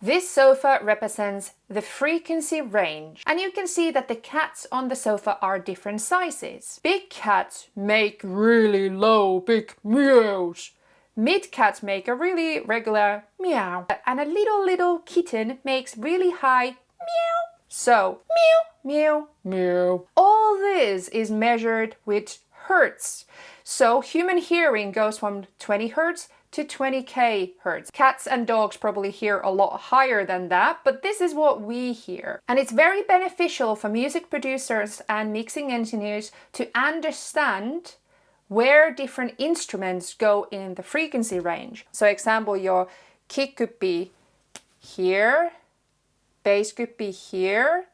This sofa represents the frequency range, and you can see that the cats on the sofa are different sizes. Big cats make really low, big meows. Mid cats make a really regular meow, and a little kitten makes really high meow. So meow, meow, meow. All this is measured with hertz. So human hearing goes from 20 hertz to 20k hertz. Cats and dogs probably hear a lot higher than that, but this is what we hear. And it's very beneficial for music producers and mixing engineers to understand where different instruments go in the frequency range. So example, your kick could be here, bass could be here,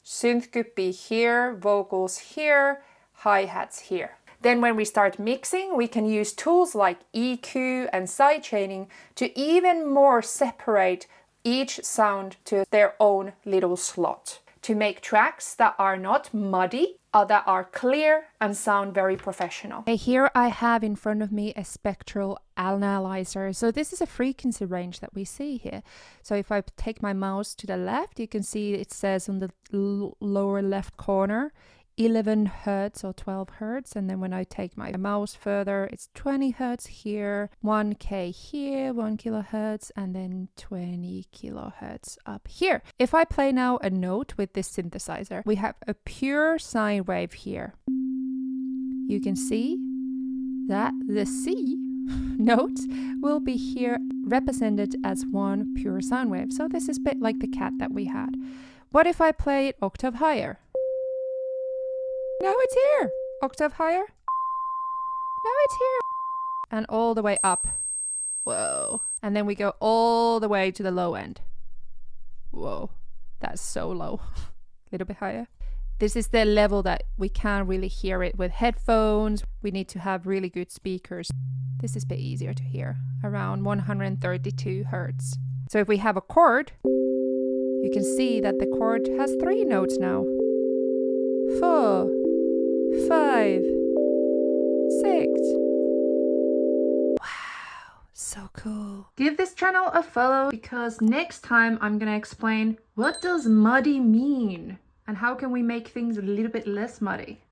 synth could be here, vocals here, hi-hats here. Then when we start mixing, we can use tools like EQ and sidechaining to even more separate each sound to their own little slot, to make tracks that are not muddy, or that are clear and sound very professional. Here I have in front of me a spectral analyzer. So this is a frequency range that we see here. So if I take my mouse to the left, you can see it says on the lower left corner 11 hertz or 12 hertz, and then when I take my mouse further, it's 20 hertz here, 1k here, 1 kilohertz, and then 20 kilohertz up here. If I play now a note with this synthesizer, we have a pure sine wave here. You can see that the C note will be here represented as one pure sine wave. So this is a bit like the cat that we had. What if I play it octave higher? Now it's here. Octave higher. Now it's here. And all the way up. Whoa. And then we go all the way to the low end. Whoa. That's so low. A little bit higher. This is the level that we can't really hear it with headphones. We need to have really good speakers. This is a bit easier to hear. Around 132 hertz. So if we have a chord, you can see that the chord has 3 notes now. 4, 5, 6. Wow, so cool. Give this channel a follow because next time I'm gonna explain what does muddy mean and how can we make things a little bit less muddy.